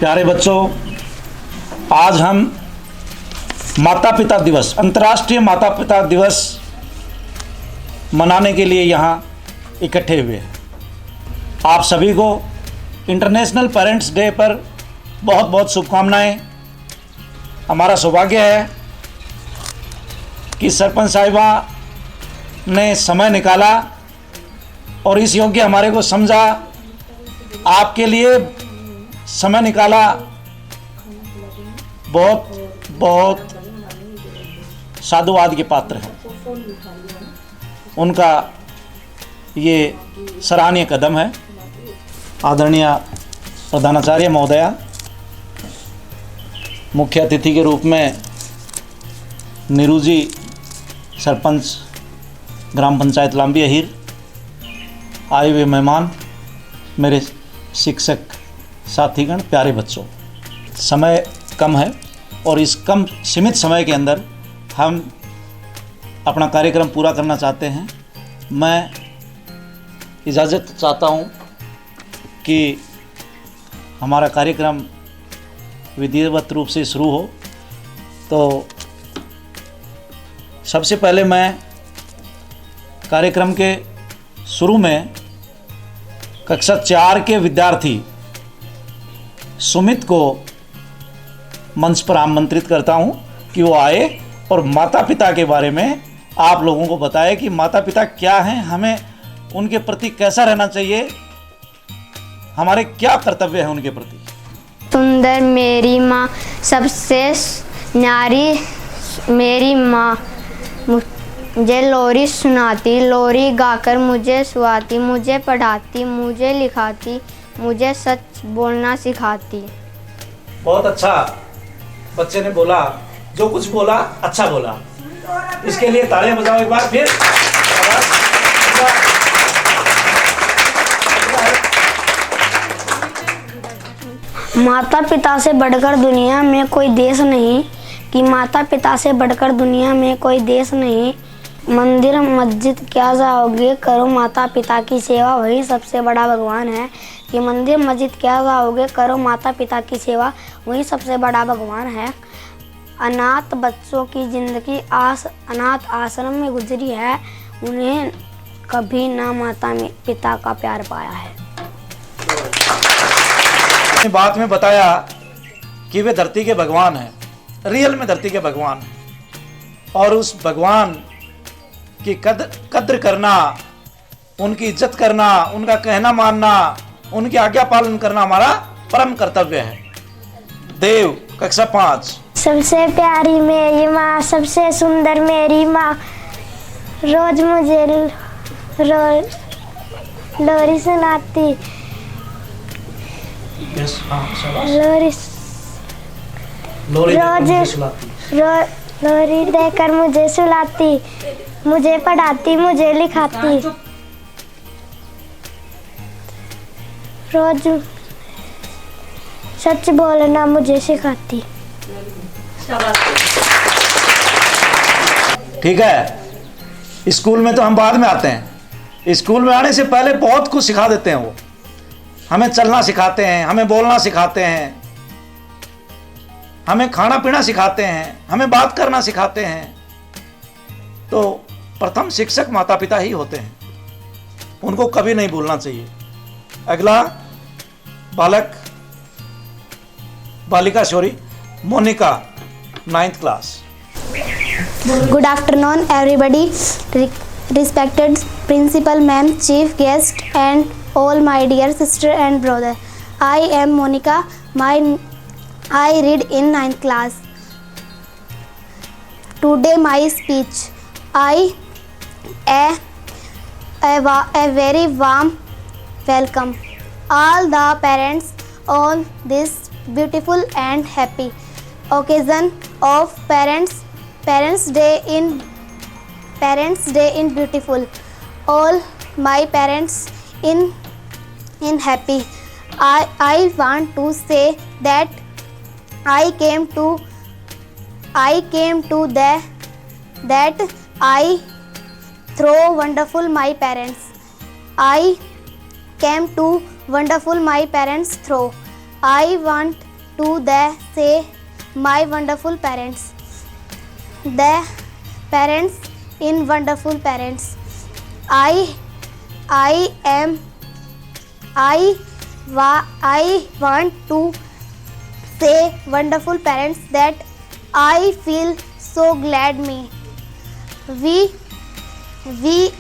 प्यारे बच्चों, आज हम माता पिता दिवस, अंतर्राष्ट्रीय माता पिता दिवस मनाने के लिए यहाँ इकट्ठे हुए हैं। आप सभी को इंटरनेशनल पेरेंट्स डे पर बहुत बहुत शुभकामनाएं। हमारा सौभाग्य है कि सरपंच साहिबा ने समय निकाला और इस योग्य हमारे को समझा, आपके लिए समय निकाला। बहुत बहुत साधुवाद के पात्र हैं। उनका ये सराहनीय कदम है। आदरणीय प्रधानाचार्य महोदया, मुख्य अतिथि के रूप में नीरू जी, सरपंच ग्राम पंचायत लांबी अहीर, आए हुए मेहमान, मेरे शिक्षक साथीगण, प्यारे बच्चों, समय कम है और इस कम सीमित समय के अंदर हम अपना कार्यक्रम पूरा करना चाहते हैं। मैं इजाज़त चाहता हूँ कि हमारा कार्यक्रम विधिवत रूप से शुरू हो। तो सबसे पहले मैं कार्यक्रम के शुरू में कक्षा 4 के विद्यार्थी सुमित को मंच पर आमंत्रित करता हूं कि वो आए और माता पिता के बारे में आप लोगों को बताए कि माता पिता क्या हैं, हमें उनके प्रति कैसा रहना चाहिए, हमारे क्या कर्तव्य हैं उनके प्रति। सुंदर मेरी माँ, सबसे न्यारी मेरी माँ, मुझे लोरी सुनाती, लोरी गाकर मुझे सुआती, मुझे पढ़ाती, मुझे लिखाती, मुझे सच बोलना सिखाती। बहुत अच्छा बच्चे ने बोला, जो कुछ बोला अच्छा बोला। इसके लिए तालियां बजाओ एक बार फिर। माता पिता से बढ़कर दुनिया में कोई देश नहीं, कि माता पिता से बढ़कर दुनिया में कोई देश नहीं। मंदिर मस्जिद क्या जाओगे, करो माता पिता की सेवा, वही सबसे बड़ा भगवान है। कि मंदिर मस्जिद क्या जाओगे, करो माता पिता की सेवा, वही सबसे बड़ा भगवान है। अनाथ बच्चों की जिंदगी अनाथ आश्रम में गुजरी है, उन्हें कभी ना माता पिता का प्यार पाया है। बात में बताया कि वे धरती के भगवान हैं, रियल में धरती के भगवान हैं, और उस भगवान की कद्र करना, उनकी इज्जत करना, उनका कहना मानना, उनकी आज्ञा पालन करना हमारा परम कर्तव्य है। देव, कक्षा 5। सबसे प्यारी मेरी माँ, सबसे सुंदर मेरी माँ, रोज मुझे लोरी सुनाती, लोरी देकर मुझे सुलाती, मुझे पढ़ाती, मुझे लिखाती, रोज सच बोलना मुझे सिखाती। ठीक है। स्कूल में तो हम बाद में आते हैं, स्कूल में आने से पहले बहुत कुछ सिखा देते हैं। वो हमें चलना सिखाते हैं, हमें बोलना सिखाते हैं, हमें खाना पीना सिखाते हैं, हमें बात करना सिखाते हैं। तो प्रथम शिक्षक माता पिता ही होते हैं, उनको कभी नहीं भूलना चाहिए। अगला बालिका sorry Monica, 9th class. Good afternoon everybody, respected principal ma'am, chief guest and all my dear sister and brother. I am Monica. I read in 9th class. Today my speech, a very warm welcome all the parents on this beautiful and happy occasion of Parents Day in beautiful. All my parents in happy. I want to say that I came to that I throw wonderful my parents. I came to wonderful my parents through. I want to the say my wonderful parents. The parents in wonderful parents. I want to say wonderful parents that I feel so glad me. We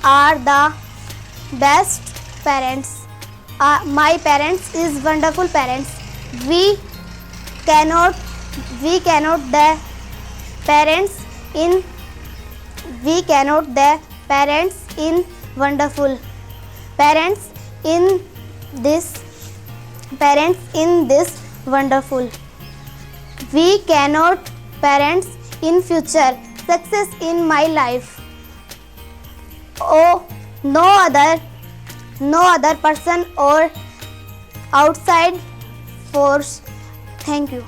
are the best parents. My parents is wonderful parents. We cannot the parents in wonderful parents in this wonderful. We cannot parents in future success in my life. Oh, no other person or outside force. Thank you.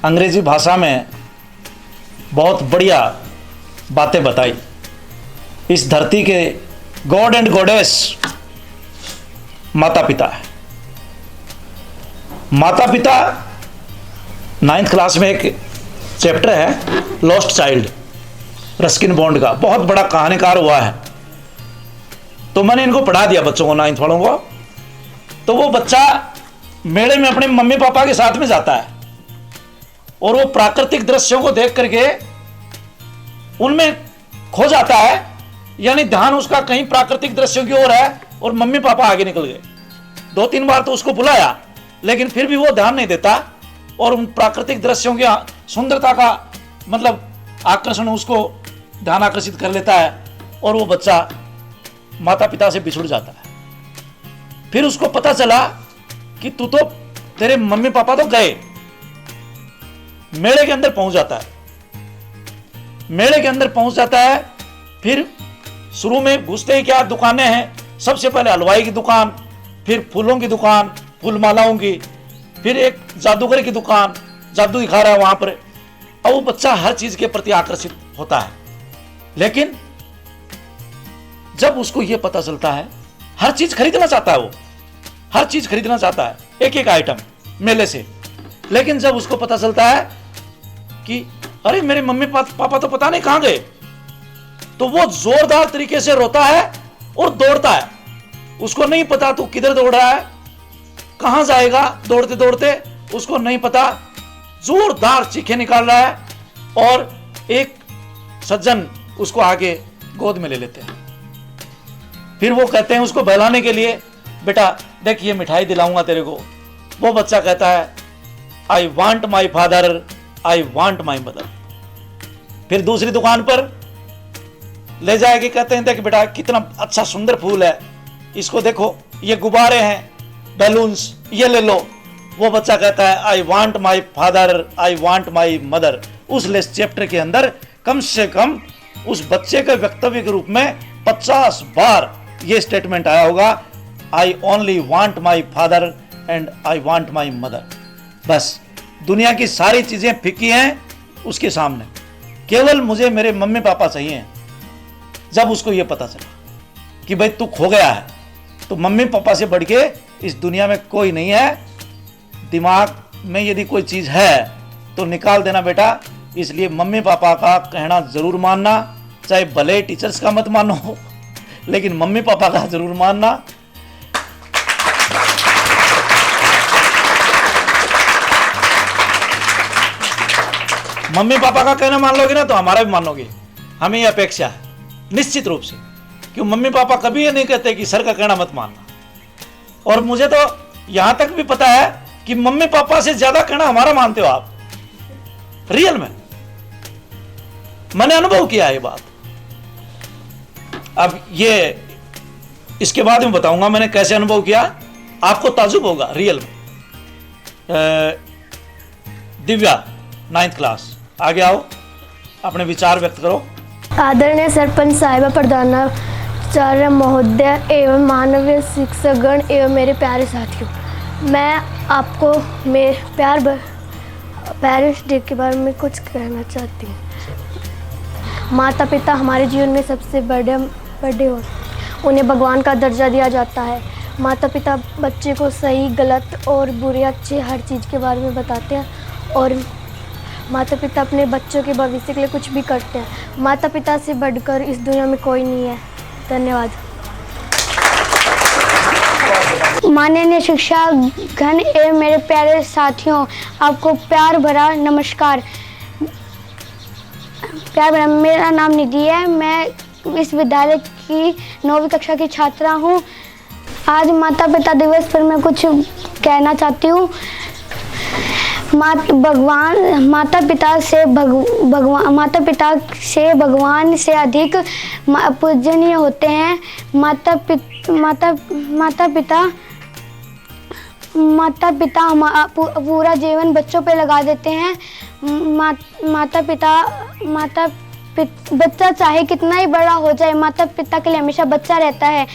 अंग्रेजी भाषा में बहुत बढ़िया बातें बताई। इस धरती के गॉड एंड गॉडेस माता पिता है। माता पिता 9th क्लास में एक चैप्टर है लॉस्ट चाइल्ड, रस्किन बॉन्ड का, बहुत बड़ा कहानीकार हुआ है। तो मैंने इनको पढ़ा दिया बच्चों को, 9th वालों को। तो वो बच्चा मेले में अपने मम्मी पापा के साथ में जाता है और वो प्राकृतिक दृश्यों को देख करके उनमें खो जाता है, यानी ध्यान उसका कहीं प्राकृतिक दृश्यों की ओर है और मम्मी पापा आगे निकल गए। 2-3 बार तो उसको बुलाया लेकिन फिर भी वो ध्यान नहीं देता और उन प्राकृतिक दृश्यों की सुंदरता का मतलब आकर्षण उसको ध्यान आकर्षित कर लेता है और वो बच्चा माता पिता से बिछुड़ जाता है। फिर उसको पता चला कि तेरे मम्मी पापा तो गए। मेले के अंदर पहुंच जाता है। फिर शुरू में घुसते ही क्या दुकानें हैं, सबसे पहले हलवाई की दुकान, फिर फूलों की दुकान, फूल मालाओं की, फिर एक जादूगर की दुकान, जादू दिखा रहा है वहां पर। अब वो बच्चा हर चीज के प्रति आकर्षित होता है। लेकिन जब उसको यह पता चलता है, हर चीज खरीदना चाहता है, वो हर चीज खरीदना चाहता है, एक एक आइटम मेले से। लेकिन जब उसको पता चलता है कि अरे मेरे मम्मी पापा तो पता नहीं कहां गए, तो वो जोरदार तरीके से रोता है और दौड़ता है। उसको नहीं पता तू किधर दौड़ रहा है, कहां जाएगा दौड़ते दौड़ते, उसको नहीं पता। जोरदार चीखें निकाल रहा है और एक सज्जन उसको आगे गोद में ले लेते हैं। फिर वो कहते हैं उसको बहलाने के लिए, बेटा देख ये मिठाई दिलाऊंगा तेरे को। वो बच्चा कहता है I want my father, I want my mother. फिर दूसरी दुकान पर ले जाएगी, कहते हैं देख बेटा कितना अच्छा सुंदर फूल है, इसको देखो, ये गुब्बारे हैं, बैलून्स, ये ले लो। वो बच्चा कहता है I want my father, I want my mother. उस लेस चैप्टर के अंदर कम से कम उस बच्चे के वक्तव्य के रूप में 50 बार ये स्टेटमेंट आया होगा, I only want my father and I want my mother. बस दुनिया की सारी चीजें फीकी हैं उसके सामने, केवल मुझे मेरे मम्मी पापा चाहिए। जब उसको यह पता चला कि भाई तू खो गया है, तो मम्मी पापा से बढ़ के इस दुनिया में कोई नहीं है। दिमाग में यदि कोई चीज है तो निकाल देना बेटा। इसलिए मम्मी पापा का कहना जरूर मानना, चाहे भले टीचर्स का मत मानो, लेकिन मम्मी पापा का जरूर मानना। मम्मी पापा का कहना मान लोगे ना तो हमारा भी मानोगे, हमें यह अपेक्षा है निश्चित रूप से। क्यों मम्मी पापा कभी ये नहीं कहते कि सर का कहना मत मानना। और मुझे तो यहां तक भी पता है कि मम्मी पापा से ज्यादा कहना हमारा मानते हो आप, रियल में मैंने अनुभव किया है ये बात। अब ये इसके बाद में बताऊंगा मैंने कैसे अनुभव किया, आपको ताजुब होगा रियल में। दिव्या 9th क्लास, आगे आओ, अपने विचार व्यक्त करो। आदरणीय सरपंच साहिबा, प्रधानाचार्य महोदय एवं मानवीय शिक्षकगण एवं मेरे प्यारे साथियों, मैं आपको मेरे पेरेंट्स डे के बारे में कुछ कहना चाहती हूँ। माता पिता हमारे जीवन में सबसे बड़े होते हैं, उन्हें भगवान का दर्जा दिया जाता है। माता पिता बच्चे को सही गलत और बुरे अच्छे हर चीज़ के बारे में बताते हैं और माता पिता अपने बच्चों के भविष्य के लिए कुछ भी करते हैं। माता पिता से बढ़कर इस दुनिया में कोई नहीं है। धन्यवाद। माननीय शिक्षागण एवं मेरे प्यारे साथियों, आपको प्यार भरा नमस्कार। मेरा नाम निधि है। मैं इस विद्यालय की 9वीं कक्षा की छात्रा हूँ। आज माता पिता दिवस पर मैं कुछ कहना चाहती हूँ। माता पिता से भगवान से अधिक पूजनीय होते हैं। माता पिता पूरा जीवन बच्चों पे लगा देते हैं। बच्चा चाहे कितना ही बड़ा हो जाए, माता पिता के लिए हमेशा बच्चा रहता है।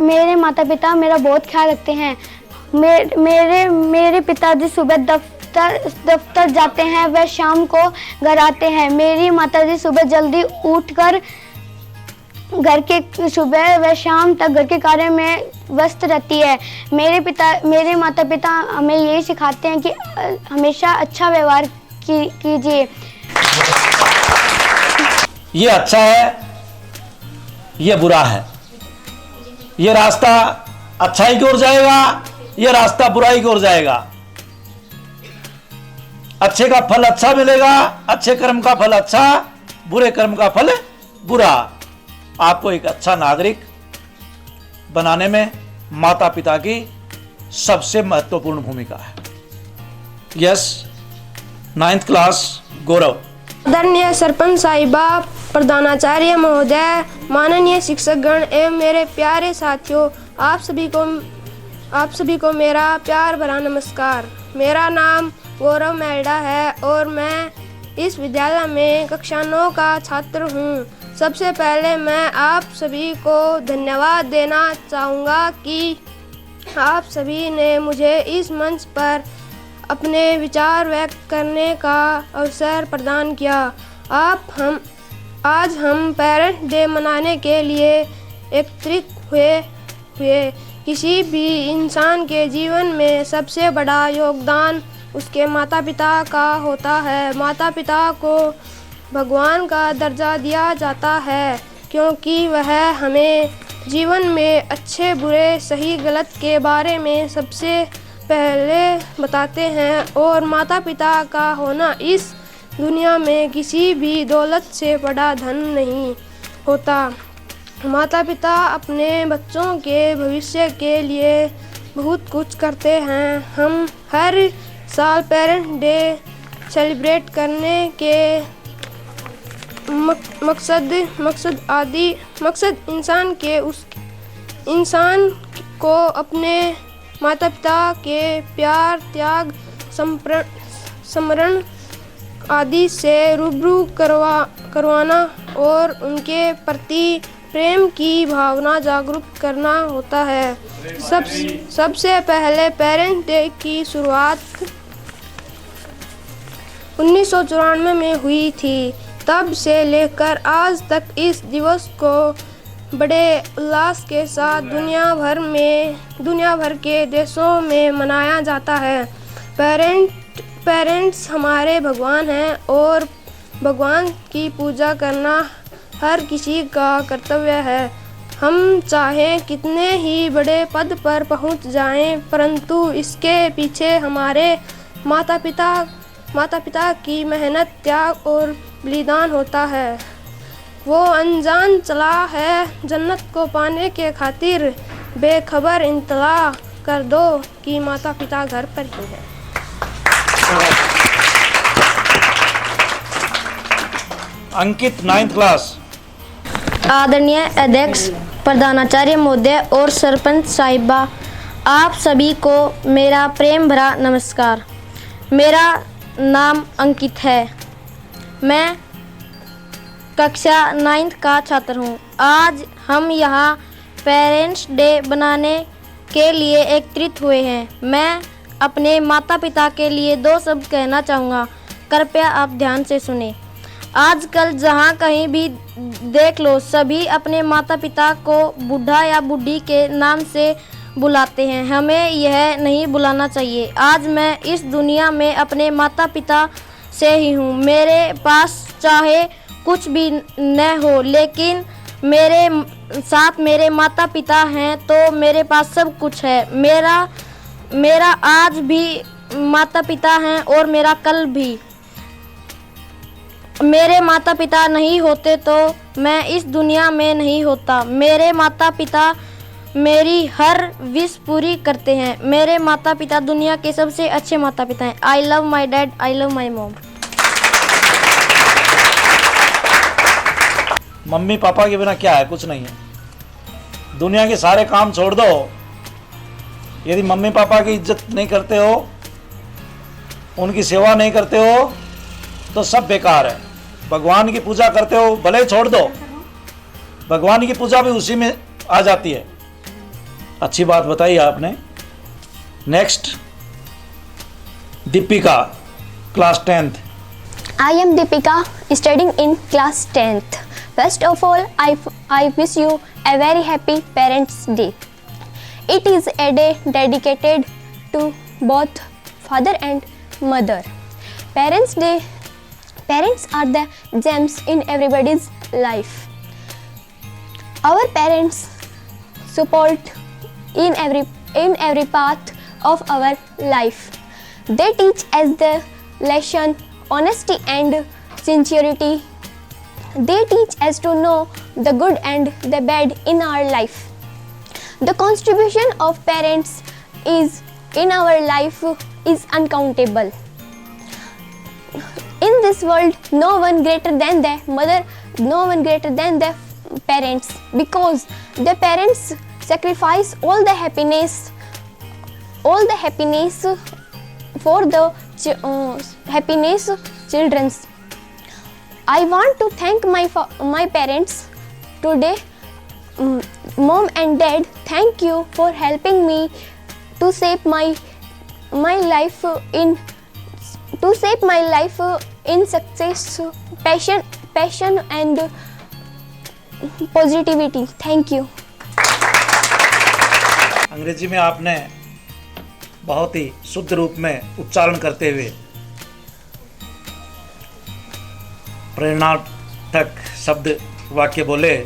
मेरे माता पिता मेरा बहुत ख्याल रखते हैं। मेरे पिताजी सुबह दफ्तर जाते हैं, वह शाम को घर आते हैं। मेरी माताजी सुबह जल्दी उठकर सुबह व शाम तक घर के कार्य में व्यस्त रहती है। मेरे माता पिता हमें यही सिखाते हैं कि हमेशा अच्छा व्यवहार कीजिए। ये अच्छा है, ये बुरा है। ये रास्ता अच्छाई की ओर जाएगा, ये रास्ता बुराई की ओर जाएगा। अच्छे का फल अच्छा मिलेगा, अच्छे कर्म का फल अच्छा, बुरे कर्म का फल बुरा। आपको एक अच्छा नागरिक बनाने में माता पिता की सबसे महत्वपूर्ण भूमिका है। यस, 9th क्लास गौरव। आदरणीय सरपंच साहिबा, प्रधानाचार्य महोदय, माननीय शिक्षकगण एवं मेरे प्यारे साथियों, आप सभी को मेरा प्यार भरा नमस्कार। मेरा नाम गौरव मेहड़ा है और मैं इस विद्यालय में कक्षा 9 का छात्र हूँ। सबसे पहले मैं आप सभी को धन्यवाद देना चाहूँगा कि आप सभी ने मुझे इस मंच पर अपने विचार व्यक्त करने का अवसर प्रदान किया। आज हम पेरेंट्स डे मनाने के लिए एकत्रित हुए। किसी भी इंसान के जीवन में सबसे बड़ा योगदान उसके माता पिता का होता है। माता पिता को भगवान का दर्जा दिया जाता है क्योंकि वह हमें जीवन में अच्छे बुरे सही गलत के बारे में सबसे पहले बताते हैं और माता पिता का होना इस दुनिया में किसी भी दौलत से बड़ा धन नहीं होता। माता पिता अपने बच्चों के भविष्य के लिए बहुत कुछ करते हैं। हम हर साल पेरेंट्स डे सेलिब्रेट करने के मकसद इंसान को अपने माता पिता के प्यार, त्याग, समरण आदि से रूबरू करवाना और उनके प्रति प्रेम की भावना जागरूक करना होता है। सबसे पहले पेरेंट्स डे की शुरुआत 1994 में हुई थी। तब से लेकर आज तक इस दिवस को बड़े उल्लास के साथ दुनिया भर के देशों में मनाया जाता है। पेरेंट्स हमारे भगवान हैं और भगवान की पूजा करना हर किसी का कर्तव्य है। हम चाहे कितने ही बड़े पद पर पहुंच जाएं, परंतु इसके पीछे हमारे माता पिता की मेहनत, त्याग और बलिदान होता है। वो अनजान चला है जन्नत को पाने के खातिर बेखबर इंतला कर दो कि माता पिता घर पर ही है। अंकित 9th क्लास। आदरणीय अध्यक्ष, प्रधानाचार्य महोदय और सरपंच साहिबा, आप सभी को मेरा प्रेम भरा नमस्कार। मेरा नाम अंकित है। मैं कक्षा 9th का छात्र हूँ। आज हम यहाँ पेरेंट्स डे बनाने के लिए एकत्रित हुए हैं। मैं अपने माता पिता के लिए 2 शब्द कहना चाहूँगा, कृपया आप ध्यान से सुने। आजकल जहाँ कहीं भी देख लो, सभी अपने माता पिता को बूढ़ा या बूढ़ी के नाम से बुलाते हैं। हमें यह नहीं बुलाना चाहिए। आज मैं इस दुनिया में अपने माता पिता से ही हूँ। मेरे पास चाहे कुछ भी न हो, लेकिन मेरे साथ मेरे माता पिता हैं तो मेरे पास सब कुछ है। मेरा आज भी माता पिता हैं और मेरा कल भी। मेरे माता पिता नहीं होते तो मैं इस दुनिया में नहीं होता। मेरे माता पिता मेरी हर विश पूरी करते हैं। मेरे माता पिता दुनिया के सबसे अच्छे माता पिता हैं। I love my dad, I love my mom. Mummy papa के बिना क्या है? कुछ नहीं है। दुनिया के सारे काम छोड़ दो, यदि मम्मी पापा की इज्जत नहीं करते हो, उनकी सेवा नहीं करते हो, तो सब बेकार है। भगवान की पूजा करते हो, भले ही छोड़ दो, भगवान की पूजा भी उसी में आ जाती है। अच्छी बात बताई आपने। Next, Deepika, class 10th। I am Deepika, studying in class 10th. First of all, I wish you a very happy Parents' Day. It is a day dedicated to both father and mother. Parents' Day. Parents are the gems in everybody's life. Our parents support in every path of our life. They teach us the lesson honesty and sincerity. They teach us to know the good and the bad in our life. The contribution of parents is in our life is uncountable. In this world, no one greater than the mother, no one greater than the parents, because the parents sacrifice all the happiness for the happiness children's. I want to thank my parents today. Mom and dad, thank you for helping me to shape my life in success, passion and positivity. Thank you. अंग्रेजी में आपने बहुत ही शुद्ध रूप में उच्चारण करते हुए प्रेरणात्मक शब्द वाक्य बोले,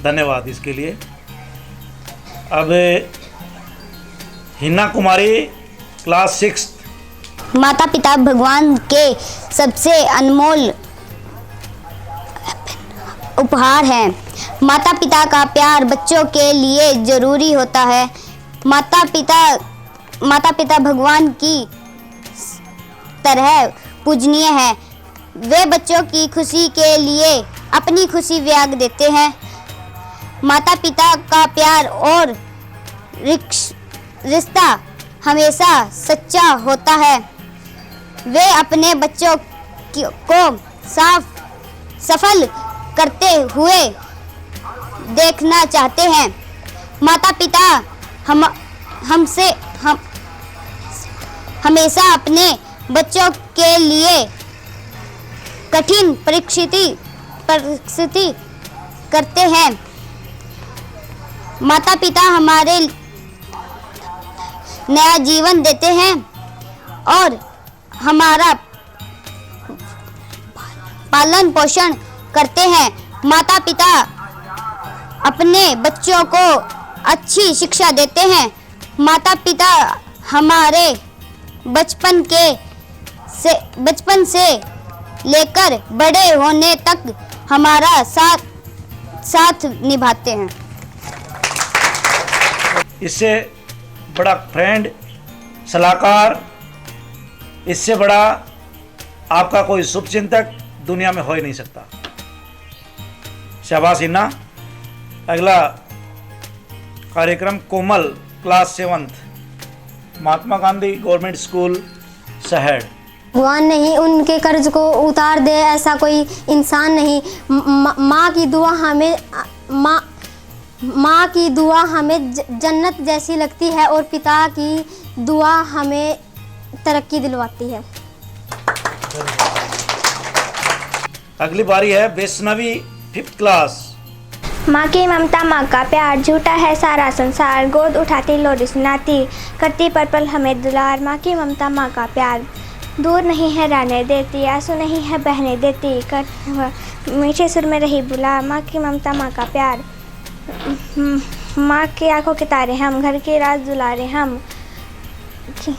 धन्यवाद इसके लिए। अब हिना कुमारी, क्लास 6। माता पिता भगवान के सबसे अनमोल उपहार हैं। माता पिता का प्यार बच्चों के लिए ज़रूरी होता है। माता पिता भगवान की तरह पूजनीय हैं। वे बच्चों की खुशी के लिए अपनी खुशी त्याग देते हैं। माता पिता का प्यार और रिश्ता हमेशा सच्चा होता है। वे अपने बच्चों को सफल करते हुए देखना चाहते हैं। माता पिता हमेशा अपने बच्चों के लिए कठिन परिस्थिति करते हैं। माता पिता हमारे नया जीवन देते हैं और हमारा पालन पोषण करते हैं। माता पिता अपने बच्चों को अच्छी शिक्षा देते हैं। माता पिता हमारे बचपन से लेकर बड़े होने तक हमारा साथ निभाते हैं। इससे बड़ा फ्रेंड, सलाहकार, इससे बड़ा आपका कोई शुभचिंतक दुनिया में हो ही नहीं सकता। शाबाश हिना। अगला कार्यक्रम कोमल, class 7th, Mahatma Gandhi government school, शहर। भगवान नहीं उनके कर्ज को उतार दे, ऐसा कोई इंसान नहीं। माँ की दुआ हमें जन्नत जैसी लगती है और पिता की दुआ हमें तरक्की दिलवाती है। अगली बारी है वैष्णवी 5th क्लास। माँ की ममता माँ का प्यार, झूठा है सारा संसार, गोद उठाती लोरी सुनाती, करती पर पल हमें दुलार। माँ की ममता माँ का प्यार, दूर नहीं है रहने देती, आंसू नहीं है बहने देती, कर मीठे सुर में रही बुला। माँ की ममता माँ का प्यार, माँ की आंखों के तारे हम, घर के राज दुलारे हम,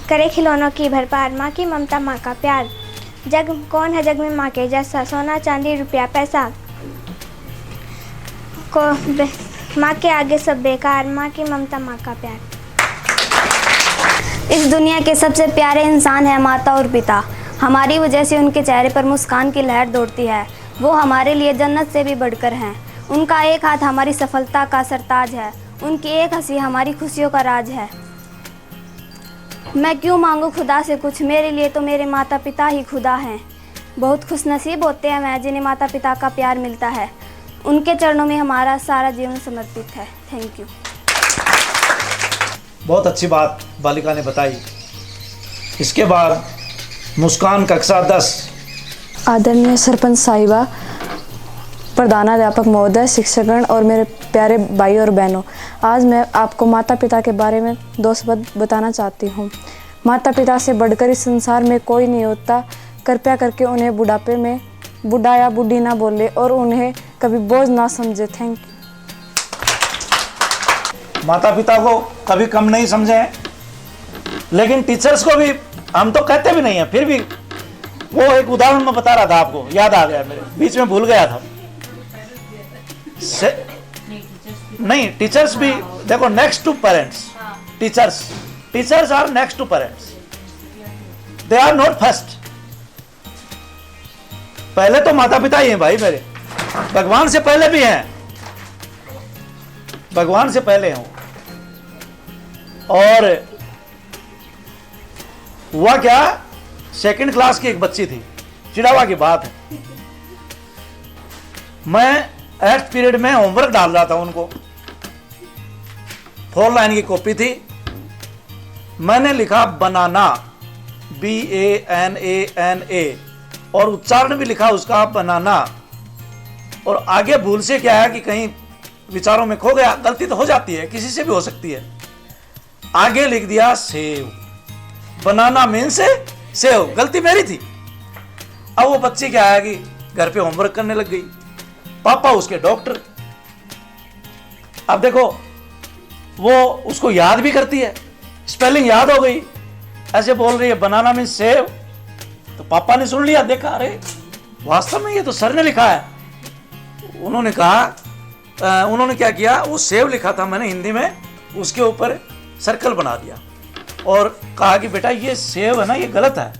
करे खिलौनों की भरपार। माँ की ममता माँ का प्यार, जग कौन है जग में माँ के जैसा, सोना चांदी रुपया पैसा को माँ के आगे सब बेकार। माँ की ममता माँ का प्यार। इस दुनिया के सबसे प्यारे इंसान है माता और पिता। हमारी वजह से उनके चेहरे पर मुस्कान की लहर दौड़ती है। वो हमारे लिए जन्नत से भी बढ़कर हैं। उनका एक हाथ हमारी सफलता का सरताज है, उनकी एक हंसी हमारी खुशियों का राज है। मैं क्यों मांगू खुदा से कुछ, मेरे लिए तो मेरे माता पिता ही खुदा हैं। बहुत खुशनसीब होते हैं मैं जिन्हें माता पिता का प्यार मिलता है। उनके चरणों में हमारा सारा जीवन समर्पित है। Thank you. बहुत अच्छी बात बालिका ने बताई। इसके बाद मुस्कान कक्षा 10। आदरणीय सरपंच साहिबा, प्रधानाध्यापक महोदय, शिक्षकगण और मेरे प्यारे भाई और बहनों, आज मैं आपको माता पिता के बारे में 2 शब्द बताना चाहती हूँ। माता पिता से बढ़कर इस संसार में कोई नहीं होता। कृपया करके उन्हें बुढ़ापे में बुढ़ा या बुढ़ी ना बोले और उन्हें कभी बोझ ना समझे। Thank you. माता पिता को कभी कम नहीं समझें, लेकिन टीचर्स को भी हम तो कहते भी नहीं है, फिर भी वो एक उदाहरण मैं बता रहा था आपको, याद आ गया, मेरे बीच में भूल गया था। नहीं, टीचर्स भी देखो next to parents. Teachers are next to parents, they are not first. पहले तो माता पिता ही हैं भाई मेरे, भगवान से पहले भी हैं, भगवान से पहले हूं। और हुआ क्या, 2nd क्लास की एक बच्ची थी, चिड़ावा की बात है। मैं 8th पीरियड में होमवर्क डाल रहा था उनको, 4 लाइन की कॉपी थी। मैंने लिखा बनाना, BANANA, और उच्चारण भी लिखा उसका बनाना। और आगे भूल से क्या है कि कहीं विचारों में खो गया, गलती तो हो जाती है, किसी से भी हो सकती है। आगे लिख दिया सेव, बनाना मीन्स सेव, गलती मेरी थी। अब वो बच्ची क्या है कि घर पे होमवर्क करने लग गई, पापा उसके डॉक्टर। अब देखो वो उसको याद भी करती है, स्पेलिंग याद हो गई, ऐसे बोल रही है बनाना मीन्स सेव। तो पापा ने सुन लिया, देखा अरे वास्तव में ये तो सर ने लिखा है। उन्होंने कहा, उन्होंने क्या किया, वो सेव लिखा था मैंने हिंदी में, उसके ऊपर सर्कल बना दिया और कहा कि बेटा ये सेव है ना, ये गलत है,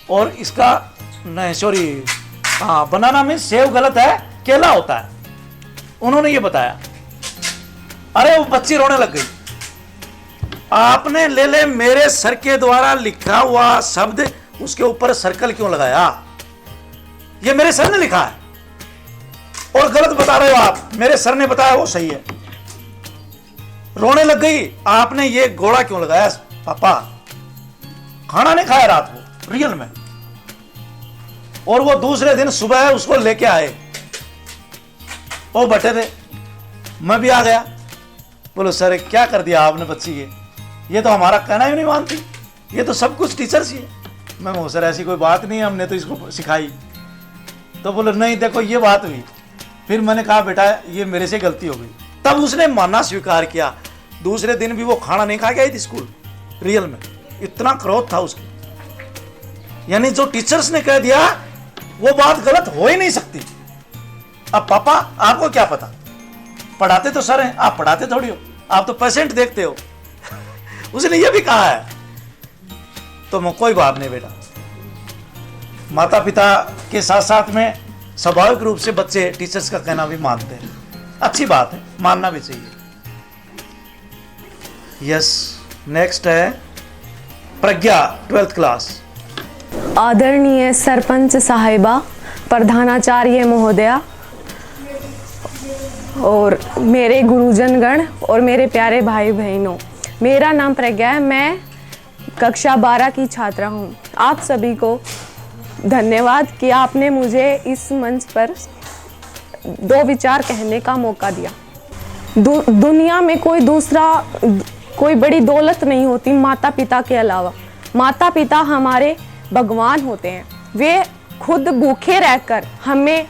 और इसका नहीं सॉरी, हाँ बनाना में सेव गलत है, केला होता है। उन्होंने ये बताया। अरे वो बच्ची रोने लग गई। आपने ले मेरे सर के द्वारा लिखा हुआ शब्द उसके ऊपर सर्कल क्यों लगाया? ये मेरे सर ने लिखा है और गलत बता रहे हो आप, मेरे सर ने बताया वो सही है। रोने लग गई। आपने ये घोड़ा क्यों लगाया पापा? खाना नहीं खाया रात को रियल में। और वो दूसरे दिन सुबह उसको लेके आए, वो बैठे थे, मैं भी आ गया। बोलो सर क्या कर दिया आपने बच्ची के, ये तो हमारा कहना ही नहीं मानती, ये तो सब कुछ टीचर्स ही है। मैं बोला सर ऐसी कोई बात नहीं है, हमने तो इसको सिखाई। तो बोले नहीं देखो ये बात हुई। फिर मैंने कहा बेटा ये मेरे से गलती हो गई। तब उसने मानना स्वीकार किया। दूसरे दिन भी वो खाना नहीं खा के आई थी स्कूल, रियल में इतना क्रोध था उसकी। यानी जो टीचर्स ने कह दिया वो बात गलत हो ही नहीं सकती। अब पापा आपको क्या पता, पढ़ाते तो सर हैं, आप पढ़ाते थोड़ी हो, आप तो पेशेंट देखते हो। उसने ये भी कहा है। तो मैं कोई बात नहीं बेटा, माता पिता के साथ साथ में स्वाभाविक रूप से बच्चे टीचर्स का कहना भी मानते हैं, अच्छी बात है, मानना भी चाहिए। यस, नेक्स्ट है प्रज्ञा 12th क्लास। आदरणीय सरपंच साहिबा, प्रधानाचार्य महोदया और मेरे गुरुजनगण और मेरे प्यारे भाई बहनों, मेरा नाम प्रज्ञा है। मैं कक्षा 12 की छात्रा हूँ। आप सभी को धन्यवाद कि आपने मुझे इस मंच पर 2 विचार कहने का मौका दिया। दुनिया में कोई बड़ी दौलत नहीं होती माता पिता के अलावा। माता पिता हमारे भगवान होते हैं। वे खुद भूखे रहकर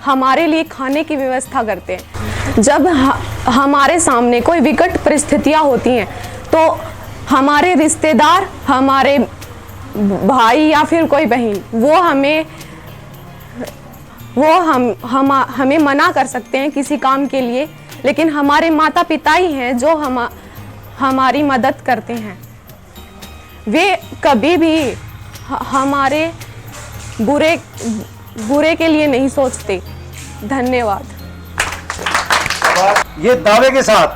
हमारे लिए खाने की व्यवस्था करते हैं। जब हमारे सामने कोई विकट परिस्थितियां होती हैं तो हमारे रिश्तेदार, हमारे भाई या फिर कोई बहन हमें मना कर सकते हैं किसी काम के लिए, लेकिन हमारे माता पिता ही हैं जो हमारी मदद करते हैं। वे कभी भी हमारे बुरे के लिए नहीं सोचते। धन्यवाद। ये दावे के साथ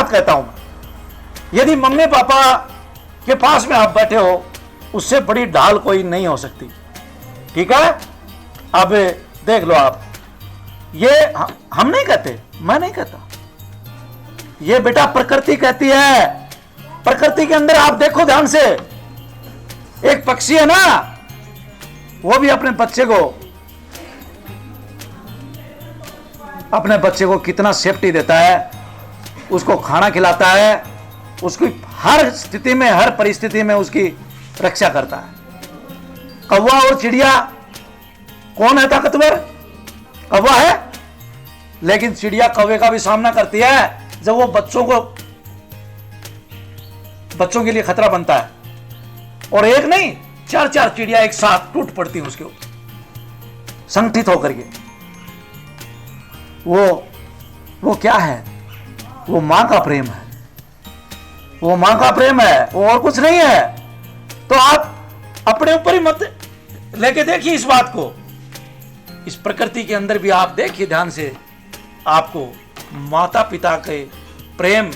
कहता हूं, यदि मम्मी पापा के पास में आप बैठे हो, उससे बड़ी ढाल कोई नहीं हो सकती। ठीक है, अब देख लो आप, ये हम नहीं कहते, मैं नहीं कहता, ये बेटा प्रकृति कहती है। प्रकृति के अंदर आप देखो ध्यान से, एक पक्षी है ना, वो भी अपने बच्चे को कितना सेफ्टी देता है, उसको खाना खिलाता है, उसकी हर स्थिति में, हर परिस्थिति में उसकी रक्षा करता है। कौवा और चिड़िया, कौन है ताकतवर? कौवा है, लेकिन चिड़िया कौवे का भी सामना करती है जब वो बच्चों के लिए खतरा बनता है। और एक नहीं, 4 चिड़िया एक साथ टूट पड़ती हैं उसके ऊपर, संगठित होकर के। वो क्या है? वो मां का प्रेम है, वो मां का प्रेम है, वो और कुछ नहीं है। तो आप अपने ऊपर ही मत लेके देखिए इस बात को। इस प्रकृति के अंदर भी आप देखिए ध्यान से, आपको माता पिता के प्रेम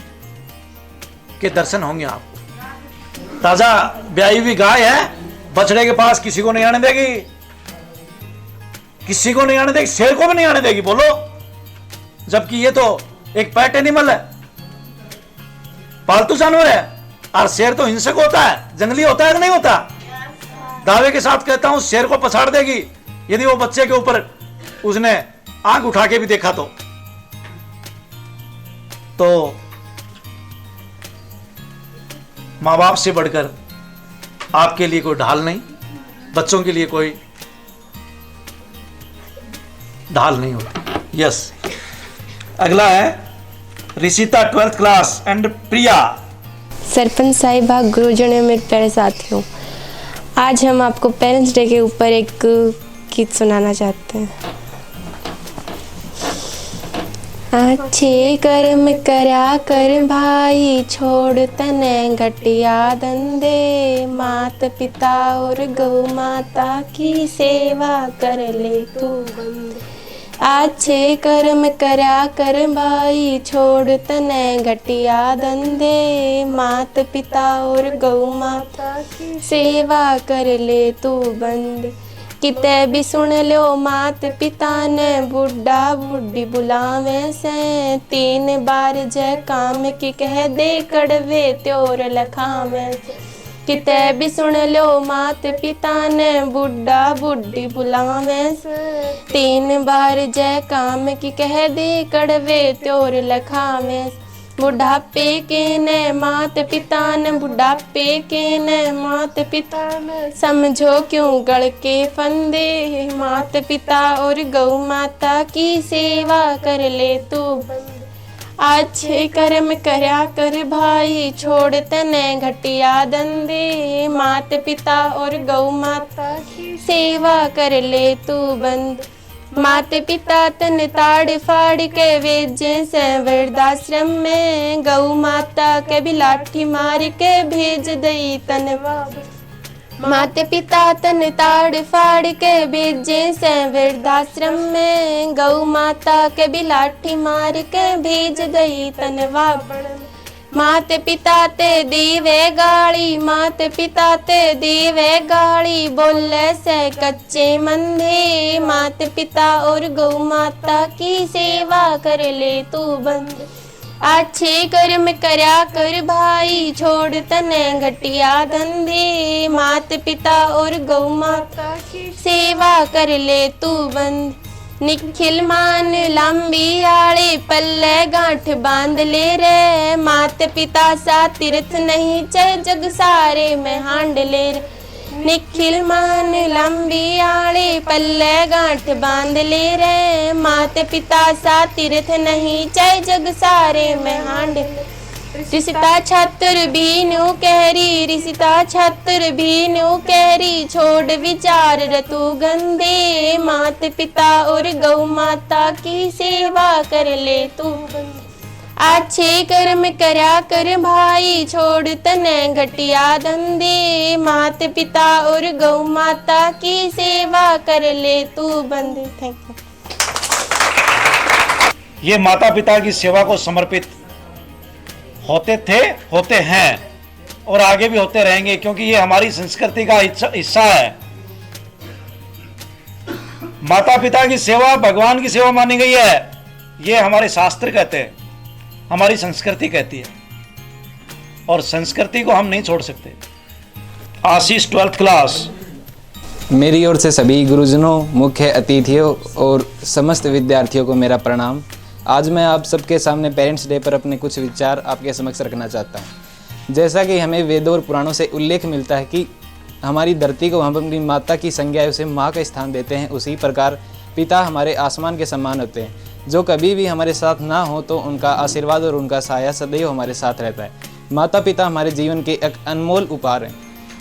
के दर्शन होंगे। आपको ताजा ब्याई हुई गाय है, बछड़े के पास किसी को नहीं आने देगी, किसी को नहीं आने देगी, शेर को भी नहीं आने देगी, बोलो। जबकि ये तो एक पेट एनिमल है, पालतू जानवर है। और शेर तो हिंसक होता है, जंगली होता है कि नहीं होता? दावे के साथ कहता हूं, शेर को पछाड़ देगी यदि वो बच्चे के ऊपर उसने आंख उठा के भी देखा तो मां बाप से बढ़कर आपके लिए कोई ढाल नहीं, बच्चों के लिए कोई ढाल नहीं होती। यस, अगला है ऋषिता 12th क्लास एंड प्रिया। सरपंच साहिबा, गुरुजन और मेरे प्यारे साथियों, आज हम आपको पेरेंट्स डे के ऊपर एक गीत सुनाना चाहते हैं। अच्छे कर्म करा कर भाई, छोड़ तने घटिया धंधे, मात पिता और गौ माता की सेवा कर ले तू बंदे। अच्छे कर्म करा कर भाई, छोड़ तने घटिया धंधे, मात पिता और गौ माता की सेवा कर ले तू बंद। किते भी सुन लो मात पिता ने, बुढ़ा बुढ़ी बुलावे से, 3 बार जय काम की कह दे, कड़वे त्योर लखावे से। किते भी सुन लो मात पिता ने, बुढ़ा बुढ़ी बुलावे से, 3 बार जय काम की कह दे, कड़वे त्योर लखावे से। बुढ़ापे के ने मात पिता ने, बुढ़ापे के ने मात पिता ने, समझो क्यों गढ़ के फंदे, मात पिता और गौ माता की सेवा कर ले तू बंदे। अच्छे कर्म करा कर भाई, छोड़ तने घटिया धंधे, मात पिता और गौ माता की सेवा कर ले तू बंद। माते पिता तन ताड़ फाड़ के भेजे से वृद्धाश्रम में, गौ माता के भी लाठी मार के भेज दई तनवाब। माते पिता तन ताड़ फाड़ के भेजे से वृद्धाश्रम में, गौ माता के भी लाठी मार के भेज दई तनवाब। माते पिता ते दीवे गाड़ी, माते पिता ते दीवे गाड़ी, बोले से कच्चे मंदे, माते पिता और गौ माता की सेवा कर ले तू बंद। अच्छे कर्म करया कर भाई, छोड़ तने घटिया धंधे, मात पिता और गौ माता की सेवा कर ले तू बंद। निखिल मान लंबी आड़े, पल्ले गांठ बांध ले रे, मात पिता सा तीर्थ नहीं, चाहे जग सारे में हांड ले रे। निखिल मान लंबी आड़े, पल्ले गांठ बांध ले रे, मात पिता सा तीर्थ नहीं, चाहे जग सारे में हांड। रिश्ता छात्र भी न्यू कहरी, रिश्ता छात्र भी न्यू कहरी, छोड़ विचार रतु गंदे, मात पिता और गौ माता की सेवा कर ले तू। अच्छे कर्म करया कर भाई, छोड़ तने घटिया धंधे, मात पिता और गौ माता की सेवा कर ले तू बंद। Thank you. ये माता पिता की सेवा को समर्पित होते थे, होते हैं और आगे भी होते रहेंगे, क्योंकि ये हमारी संस्कृति का हिस्सा है। माता पिता की सेवा भगवान की सेवा मानी गई है, ये हमारे शास्त्र कहते हैं, हमारी संस्कृति कहती है, और संस्कृति को हम नहीं छोड़ सकते। आशीष 12th क्लास। मेरी ओर से सभी गुरुजनों, मुख्य अतिथियों और समस्त विद्यार्थियों को मेरा प्रणाम। आज मैं आप सबके सामने पेरेंट्स डे पर अपने कुछ विचार आपके समक्ष रखना चाहता हूँ। जैसा कि हमें वेदों और पुराणों से उल्लेख मिलता है कि हमारी धरती को हम अपनी माता की संज्ञा उसे माँ का स्थान देते हैं, उसी प्रकार पिता हमारे आसमान के समान होते हैं। जो कभी भी हमारे साथ ना हो तो उनका आशीर्वाद और उनका साया सदैव हमारे साथ रहता है। माता पिता हमारे जीवन के एक अनमोल उपहार हैं,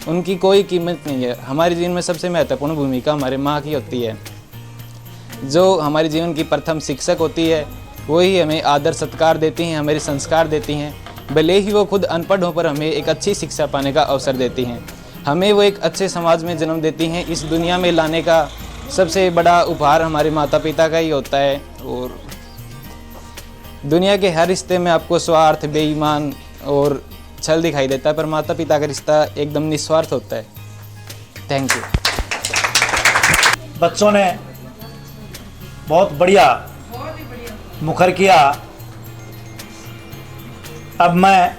उनकी कोई कीमत नहीं है। हमारे जीवन में सबसे महत्वपूर्ण भूमिका हमारे माँ की होती है, जो हमारे जीवन की प्रथम शिक्षक होती है। वही हमें आदर सत्कार देती हैं, हमारे संस्कार देती हैं, भले ही वो खुद अनपढ़ हो पर हमें एक अच्छी शिक्षा पाने का अवसर देती हैं। हमें वो एक अच्छे समाज में जन्म देती हैं। इस दुनिया में लाने का सबसे बड़ा उपहार हमारे माता पिता का ही होता है। और दुनिया के हर रिश्ते में आपको स्वार्थ, बेईमान और छल दिखाई देता है, पर माता पिता का रिश्ता एकदम निस्वार्थ होता है। Thank you. बच्चों ने बहुत बढ़िया मुखर किया। अब मैं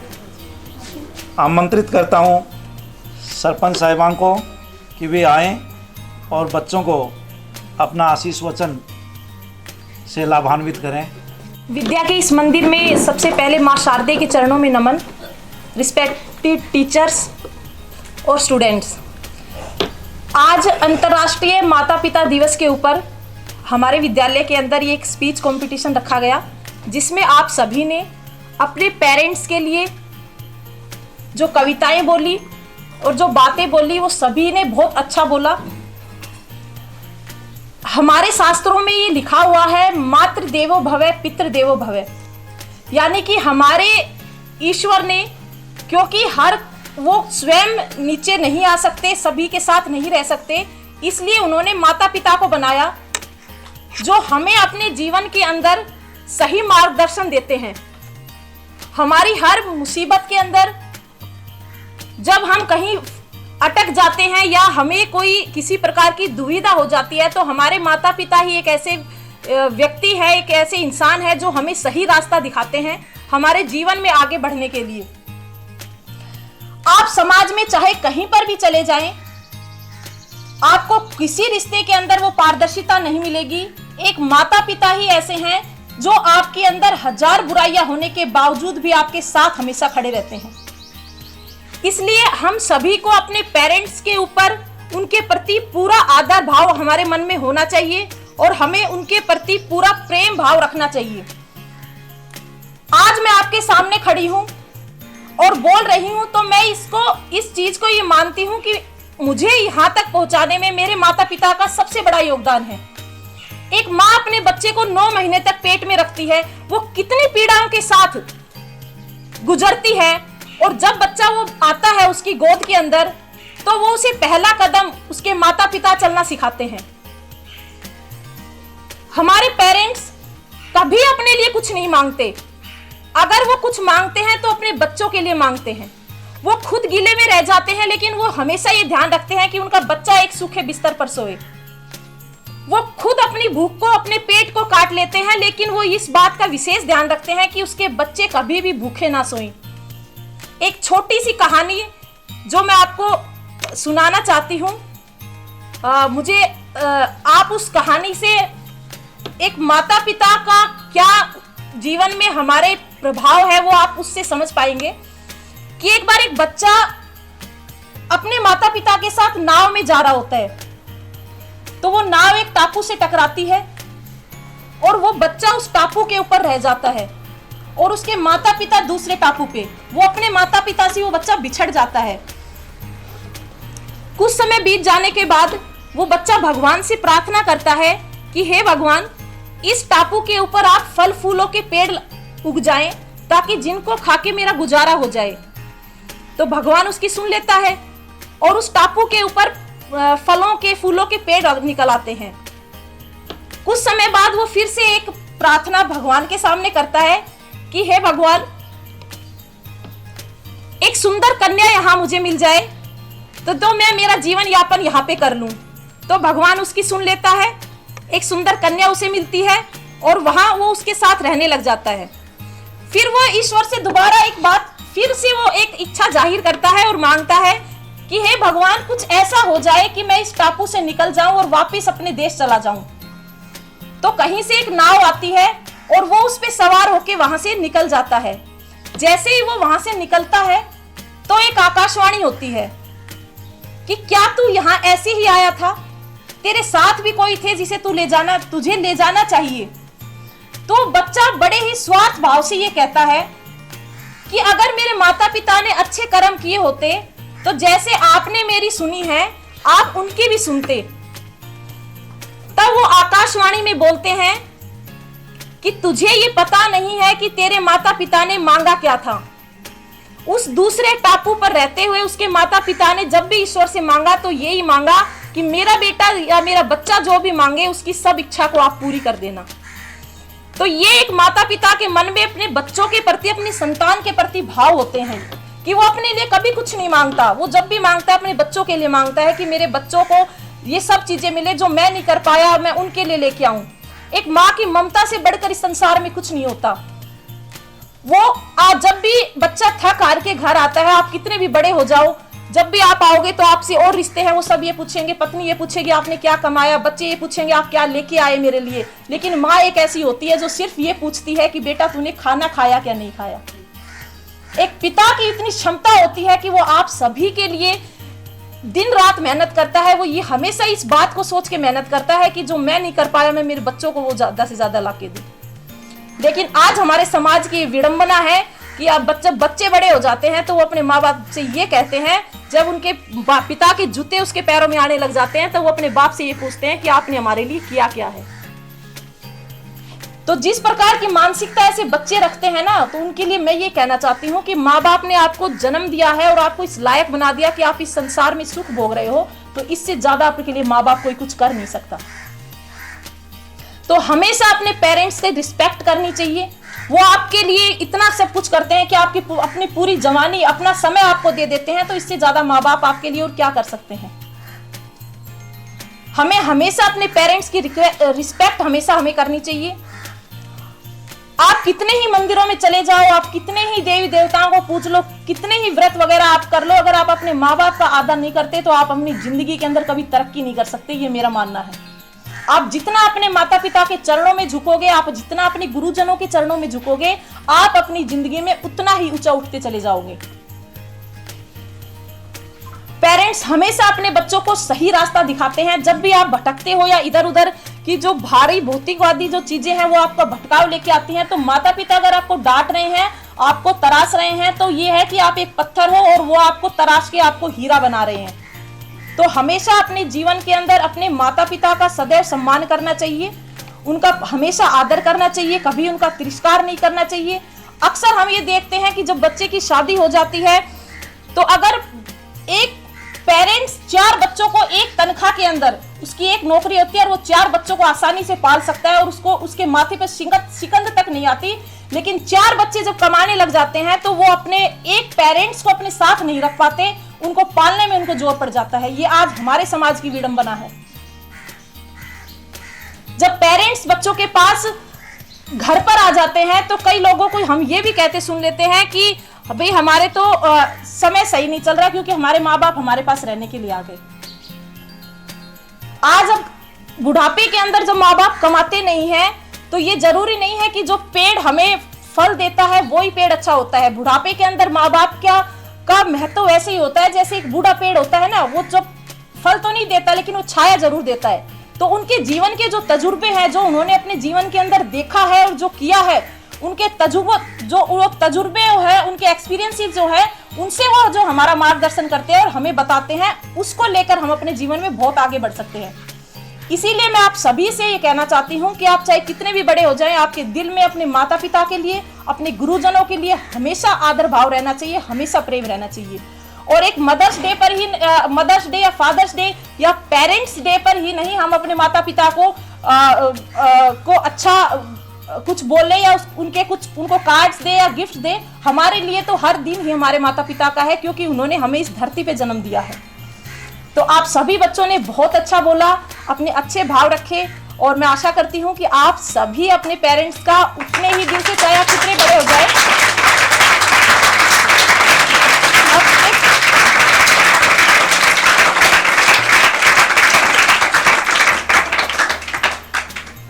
आमंत्रित करता हूं सरपंच साहिबान को कि वे आएं और बच्चों को अपना आशीष वचन से लाभान्वित करें। विद्या के इस मंदिर में सबसे पहले माँ शारदे के चरणों में नमन। रिस्पेक्टेड टीचर्स और स्टूडेंट्स, आज अंतर्राष्ट्रीय माता पिता दिवस के ऊपर हमारे विद्यालय के अंदर ये एक स्पीच कंपटीशन रखा गया, जिसमें आप सभी ने अपने पेरेंट्स के लिए जो कविताएं बोली और जो बातें बोली वो सभी ने बहुत अच्छा बोला। हमारे शास्त्रों में ये लिखा हुआ है, मातृ देवो भव पितृ देवो भव, यानी कि हमारे ईश्वर ने, क्योंकि हर वो स्वयं नीचे नहीं आ सकते, सभी के साथ नहीं रह सकते, इसलिए उन्होंने माता पिता को बनाया जो हमें अपने जीवन के अंदर सही मार्गदर्शन देते हैं। हमारी हर मुसीबत के अंदर जब हम कहीं अटक जाते हैं या हमें कोई किसी प्रकार की दुविधा हो जाती है, तो हमारे माता पिता ही एक ऐसे व्यक्ति है, एक ऐसे इंसान है जो हमें सही रास्ता दिखाते हैं हमारे जीवन में आगे बढ़ने के लिए। आप समाज में चाहे कहीं पर भी चले जाएं, आपको किसी रिश्ते के अंदर वो पारदर्शिता नहीं मिलेगी। एक माता पिता ही ऐसे हैं जो आपके अंदर हजार बुराइयां होने के बावजूद भी आपके साथ हमेशा खड़े रहते हैं। इसलिए हम सभी को अपने पेरेंट्स के ऊपर उनके प्रति पूरा आदर भाव हमारे मन में होना चाहिए और हमें उनके प्रति पूरा प्रेम भाव रखना चाहिए। आज मैं आपके सामने खड़ी हूं और बोल रही हूं तो मैं इस चीज को ये मानती हूं कि मुझे यहाँ तक पहुंचाने में मेरे माता पिता का सबसे बड़ा योगदान है। एक माँ अपने बच्चे को 9 महीने तक पेट में रखती है, वो कितनी पीड़ाओं के साथ गुजरती है, और जब बच्चा वो आता है उसकी गोद के अंदर, तो वो उसे पहला कदम उसके माता पिता चलना सिखाते हैं। हमारे पेरेंट्स कभी अपने लिए कुछ नहीं मांगते, अगर वो कुछ मांगते हैं तो अपने बच्चों के लिए मांगते हैं। वो खुद गीले में रह जाते हैं, लेकिन वो हमेशा ये ध्यान रखते हैं कि उनका बच्चा एक सूखे बिस्तर पर सोए। वो खुद अपनी भूख को, अपने पेट को काट लेते हैं, लेकिन वो इस बात का विशेष ध्यान रखते हैं कि उसके बच्चे कभी भी भूखे ना सोएं। एक छोटी सी कहानी जो मैं आपको सुनाना चाहती हूँ। आप उस कहानी से एक माता पिता का क्या जीवन में हमारे प्रभाव है वो आप उससे समझ पाएंगे। कि एक बार एक बच्चा अपने माता पिता के साथ नाव में जा रहा होता है, तो वो नाव एक टापू से टकराती है और वो बच्चा उस टापू के ऊपर रह जाता है और उसके माता पिता दूसरे टापू पे। वो अपने माता पिता से वो बच्चा बिछड़ जाता है। कुछ समय बीत जाने के बाद वो बच्चा भगवान से प्रार्थना करता है कि हे भगवान, इस टापू के ऊपर आप फल फूलों के पेड़ उग जाएं ताकि जिनको खा के मेरा गुजारा हो जाए। तो भगवान उसकी सुन लेता है और उस टापू के ऊपर फलों के, फूलों के पेड़ निकल आते हैं। कुछ समय बाद वो फिर से एक प्रार्थना भगवान के सामने करता है कि हे भगवान, एक सुंदर कन्या यहां मुझे मिल जाए तो मैं मेरा जीवन यापन यहां पे कर लूं। तो भगवान उसकी सुन लेता है, एक सुंदर कन्या उसे मिलती है और वहां वो उसके साथ रहने लग जाता है। फिर वो ईश्वर से दोबारा एक बात, फिर से वो एक इच्छा जाहिर करता है और मांगता है कि हे भगवान, कुछ ऐसा हो जाए कि मैं इस टापू से निकल जाऊं और वापस अपने देश चला जाऊं। तो कहीं से एक नाव आती है और वो उस पे सवार होके वहां से निकल जाता है। जैसे ही वो वहां से निकलता है तो एक आकाशवाणी होती है कि क्या तू यहाँ ऐसे ही आया था? तेरे साथ भी कोई थे जिसे तुझे ले जाना चाहिए। तो बच्चा बड़े ही स्वार्थ भाव से ये कहता है कि अगर मेरे माता पिता ने अच्छे कर्म किए होते तो जैसे आपने मेरी सुनी है आप उनकी भी सुनते। तब वो आकाशवाणी में बोलते हैं कि तुझे ये पता नहीं है कि तेरे माता पिता ने मांगा क्या था। उस दूसरे टापू पर रहते हुए उसके माता पिता ने जब भी ईश्वर से मांगा तो यही मांगा कि मेरा बेटा या मेरा बच्चा जो भी मांगे उसकी सब इच्छा को आप पूरी कर देना। तो ये एक माता पिता के मन में अपने बच्चों के प्रति, अपनी संतान के प्रति भाव होते हैं कि वो अपने लिए कभी कुछ नहीं मांगता। वो जब भी मांगता है अपने बच्चों के लिए मांगता है कि मेरे बच्चों को ये सब चीजें मिले जो मैं नहीं कर पाया, मैं उनके लिए लेके आऊं। एक माँ की ममता से बढ़कर इस संसार में कुछ नहीं होता। वो आज जब भी बच्चा थक हार के घर आता है, आप कितने भी बड़े हो जाओ, जब भी आप आओगे तो आपसे और रिश्ते हैं वो सब ये पूछेंगे, पत्नी ये पूछेगी आपने क्या कमाया, बच्चे ये पूछेंगे आप क्या लेके आए मेरे लिए। लेकिन माँ एक ऐसी होती है जो सिर्फ ये पूछती है कि बेटा तूने खाना खाया क्या नहीं खाया। एक पिता की इतनी क्षमता होती है कि वो आप सभी के लिए दिन रात मेहनत करता है। वो ये हमेशा इस बात को सोच के मेहनत करता है कि जो मैं नहीं कर पाया मैं मेरे बच्चों को वो ज्यादा से ज्यादा लाके दूं। लेकिन आज हमारे समाज की विडंबना है कि अब बच्चे बड़े हो जाते हैं तो वो अपने माँ बाप से ये कहते हैं, जब उनके पिता के जूते उसके पैरों में आने लग जाते हैं तो वो अपने बाप से ये पूछते हैं कि आपने हमारे लिए किया क्या है। तो जिस प्रकार की मानसिकता ऐसे बच्चे रखते हैं ना, तो उनके लिए मैं ये कहना चाहती हूँ कि माँ बाप ने आपको जन्म दिया है और आपको इस लायक बना दिया कि आप इस संसार में सुख भोग रहे हो, तो इससे ज्यादा आपके लिए माँ बाप कोई कुछ कर नहीं सकता। तो हमेशा अपने पेरेंट्स से रिस्पेक्ट करनी चाहिए। वो आपके लिए इतना सब कुछ करते हैं कि आपकी अपनी पूरी जवानी, अपना समय आपको दे देते हैं, तो इससे ज्यादा माँ बाप आपके लिए और क्या कर सकते हैं। हमें हमेशा अपने पेरेंट्स की रिस्पेक्ट हमेशा हमें करनी चाहिए। आप कितने ही मंदिरों में चले जाओ, आप कितने ही देवी देवताओं को पूज लो, कितने ही व्रत वगैरह आप कर लो, अगर आप अपने माँ बाप का आदर नहीं करते तो आप अपनी जिंदगी के अंदर कभी तरक्की नहीं कर सकते। ये मेरा मानना है। आप जितना अपने माता पिता के चरणों में झुकोगे, आप जितना अपने गुरुजनों के चरणों में झुकोगे, आप अपनी जिंदगी में उतना ही ऊंचा उठते चले जाओगे। पेरेंट्स हमेशा अपने बच्चों को सही रास्ता दिखाते हैं। जब भी आप भटकते हो या इधर उधर की जो भारी भौतिकवादी जो चीजें हैं वो आपका भटकाव लेके आती हैं, तो माता पिता अगर आपको डांट रहे हैं, आपको तराश रहे हैं, तो ये है कि आप एक पत्थर हो और वो आपको तराश के आपको हीरा बना रहे हैं। तो हमेशा अपने जीवन के अंदर अपने माता पिता का सदैव सम्मान करना चाहिए, उनका हमेशा आदर करना चाहिए, कभी उनका तिरस्कार नहीं करना चाहिए। अक्सर हम ये देखते हैं कि जब बच्चे की शादी हो जाती है तो अगर एक पेरेंट्स 4 बच्चों को एक तनख्वाह के अंदर, उसकी एक नौकरी होती है और वो 4 बच्चों को आसानी से पाल सकता है और उसको उसके माथे पे शिकंद तक नहीं आती, लेकिन 4 बच्चे जब कमाने लग जाते हैं तो वो अपने एक पेरेंट्स को अपने साथ नहीं रख पाते, उनको पालने में उनको जोर पड़ जाता है। ये आज हमारे समाज की विडंबना है। जब पेरेंट्स बच्चों के पास घर पर आ जाते हैं तो कई लोगों को हम ये भी कहते सुन लेते हैं कि भाई हमारे तो समय सही नहीं चल रहा क्योंकि हमारे माँ बाप हमारे पास रहने के लिए आ गए। आज अब बुढ़ापे के अंदर जब माँ बाप कमाते नहीं हैं तो ये जरूरी नहीं है कि जो पेड़ हमें फल देता है वो ही पेड़ अच्छा होता है। बुढ़ापे के अंदर माँ बाप का महत्व वैसे ही होता है जैसे एक बूढ़ा पेड़ होता है ना, वो जो फल तो नहीं देता लेकिन वो छाया जरूर देता है। तो उनके जीवन के जो तजुर्बे हैं, जो उन्होंने अपने जीवन के अंदर देखा है और जो किया है, उनके तजुर्बे है, उनके एक्सपीरियंसेस जो है, उनसे वो जो हमारा मार्गदर्शन करते हैं और हमें बताते हैं, उसको लेकर हम अपने जीवन में बहुत आगे बढ़ सकते हैं। इसीलिए मैं आप सभी से ये कहना चाहती हूँ कि आप चाहे कितने भी बड़े हो जाएं, आपके दिल में अपने माता पिता के लिए, अपने गुरुजनों के लिए हमेशा आदर भाव रहना चाहिए, हमेशा प्रेम रहना चाहिए। और एक मदर्स डे पर ही, मदर्स डे या फादर्स डे या पेरेंट्स डे पर ही नहीं हम अपने माता पिता को अच्छा कुछ बोले या उनको कार्ड्स दे या गिफ्ट दे। हमारे लिए तो हर दिन ही हमारे माता पिता का है, क्योंकि उन्होंने हमें इस धरती पे जन्म दिया है। तो आप सभी बच्चों ने बहुत अच्छा बोला, अपने अच्छे भाव रखे, और मैं आशा करती हूँ कि आप सभी अपने पेरेंट्स का उतने ही दिल से, चाहे आप कितने बड़े हो जाए,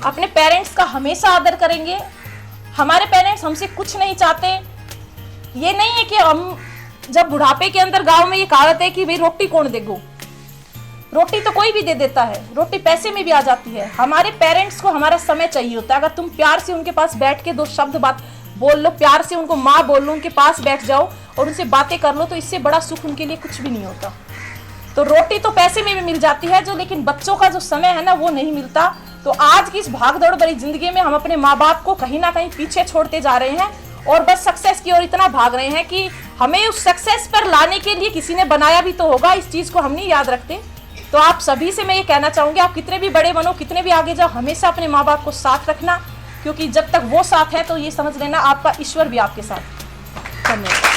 अपने पेरेंट्स का हमेशा आदर करेंगे। हमारे पेरेंट्स हमसे कुछ नहीं चाहते। ये नहीं है कि हम जब बुढ़ापे के अंदर, गांव में ये कहावत है कि भाई रोटी कौन देगो, रोटी तो कोई भी दे देता है, रोटी पैसे में भी आ जाती है। हमारे पेरेंट्स को हमारा समय चाहिए होता है। अगर तुम प्यार से उनके पास बैठ के 2 शब्द बात बोल लो, प्यार से उनको माँ बोल लो, उनके पास बैठ जाओ और उनसे बातें कर लो, तो इससे बड़ा सुख उनके लिए कुछ भी नहीं होता। तो रोटी तो पैसे में भी मिल जाती है जो, लेकिन बच्चों का जो समय है ना, वो नहीं मिलता। तो आज की इस भागदौड़ भरी जिंदगी में हम अपने माँ बाप को कहीं ना कहीं पीछे छोड़ते जा रहे हैं और बस सक्सेस की ओर इतना भाग रहे हैं कि हमें उस सक्सेस पर लाने के लिए किसी ने बनाया भी तो होगा। इस चीज को हम नहीं याद रखते। तो आप सभी से मैं ये कहना चाहूंगी, आप कितने भी बड़े बनो, कितने भी आगे जाओ, हमेशा अपने माँ बाप को साथ रखना, क्योंकि जब तक वो साथ है तो ये समझ लेना आपका ईश्वर भी आपके साथ। धन्यवाद।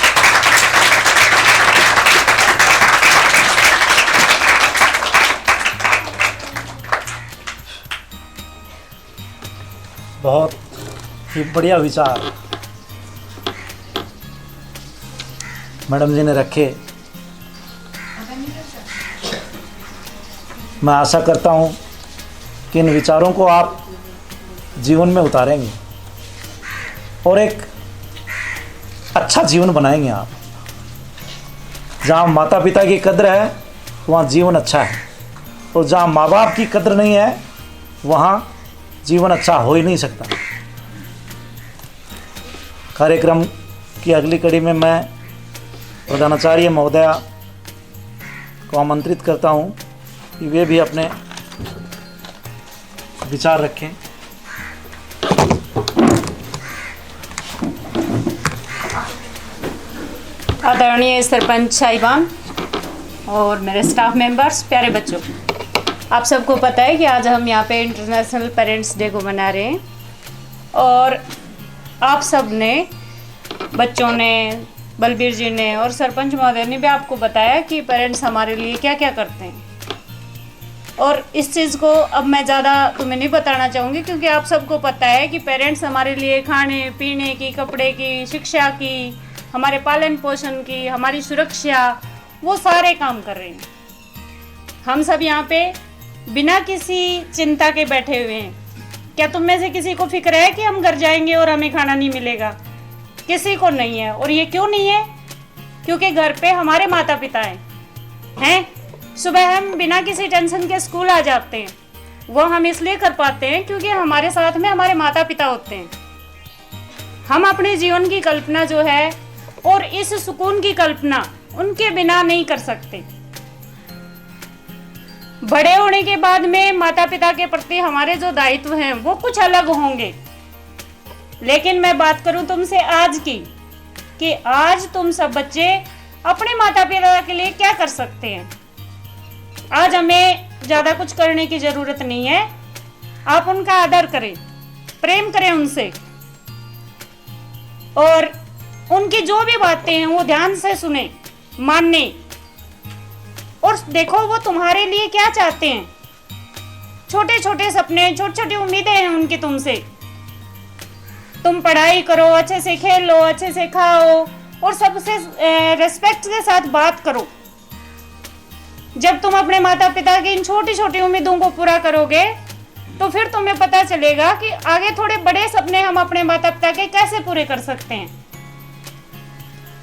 बहुत ही बढ़िया विचार मैडम जी ने रखे। मैं आशा करता हूँ कि इन विचारों को आप जीवन में उतारेंगे और एक अच्छा जीवन बनाएंगे आप। जहाँ माता पिता की कद्र है वहाँ जीवन अच्छा है, और जहाँ माँ बाप की कद्र नहीं है वहाँ जीवन अच्छा हो ही नहीं सकता। कार्यक्रम की अगली कड़ी में मैं प्रधानाचार्य महोदया को आमंत्रित करता हूं कि वे भी अपने विचार रखें। आदरणीय सरपंच साहिबान और मेरे स्टाफ मेंबर्स, प्यारे बच्चों, आप सबको पता है कि आज हम यहाँ पे इंटरनेशनल पेरेंट्स डे को मना रहे हैं, और आप सब ने, बच्चों ने, बलबीर जी ने और सरपंच महोदय ने भी आपको बताया कि पेरेंट्स हमारे लिए क्या क्या करते हैं। और इस चीज़ को अब मैं ज़्यादा तुम्हें नहीं बताना चाहूँगी, क्योंकि आप सबको पता है कि पेरेंट्स हमारे लिए खाने पीने की, कपड़े की, शिक्षा की, हमारे पालन पोषण की, हमारी सुरक्षा, वो सारे काम कर रहे हैं। हम सब यहाँ पे बिना किसी चिंता के बैठे हुए हैं। क्या तुम में से किसी को फिक्र है कि हम घर जाएंगे और हमें खाना नहीं मिलेगा? किसी को नहीं है। और ये क्यों नहीं है? क्योंकि घर पे हमारे माता पिता हैं। सुबह हम बिना किसी टेंशन के स्कूल आ जाते हैं। वो हम इसलिए कर पाते हैं क्योंकि हमारे साथ में हमारे माता पिता होते हैं। हम अपने जीवन की कल्पना जो है और इस सुकून की कल्पना उनके बिना नहीं कर सकते। बड़े होने के बाद में माता पिता के प्रति हमारे जो दायित्व हैं वो कुछ अलग होंगे, लेकिन मैं बात करूं तुमसे आज की, कि आज तुम सब बच्चे अपने माता पिता के लिए क्या कर सकते हैं। आज हमें ज्यादा कुछ करने की जरूरत नहीं है। आप उनका आदर करें, प्रेम करें उनसे, और उनकी जो भी बातें हैं वो ध्यान से सुने, माने, और देखो वो तुम्हारे लिए क्या चाहते हैं। छोटे छोटे सपने, छोटी छोटी उम्मीदें हैं उनकी तुमसे। तुम पढ़ाई करो, अच्छे से खेलो, अच्छे से खाओ और सबसे रिस्पेक्ट के साथ बात करो। जब तुम अपने माता पिता की इन छोटी छोटी उम्मीदों को पूरा करोगे तो फिर तुम्हें पता चलेगा कि आगे थोड़े बड़े सपने हम अपने माता पिता के कैसे पूरे कर सकते हैं।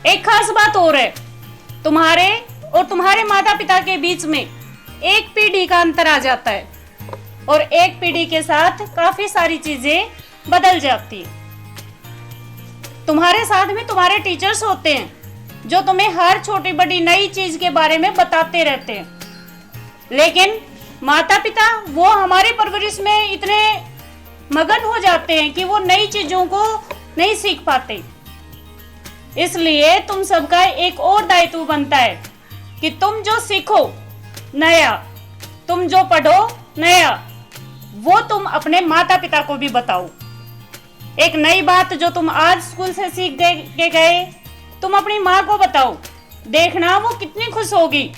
एक खास बात और है, तुम्हारे और तुम्हारे माता पिता के बीच में एक पीढ़ी का अंतर आ जाता है और एक पीढ़ी के साथ काफी सारी चीजें बदल जाती है। तुम्हारे साथ में तुम्हारे टीचर्स होते हैं जो तुम्हें हर छोटी बड़ी नई चीज के बारे में बताते रहते हैं, लेकिन माता पिता वो हमारी परवरिश में इतने मगन हो जाते हैं कि वो नई चीजों को नहीं सीख पाते। इसलिए तुम सबका एक और दायित्व बनता है कि तुम जो सीखो नया, तुम जो पढ़ो नया, वो तुम अपने माता पिता को भी बताओ। एक नई बात जो तुम आज स्कूल से सीख के गए, तुम अपनी माँ को बताओ, देखना वो कितनी खुश होगी।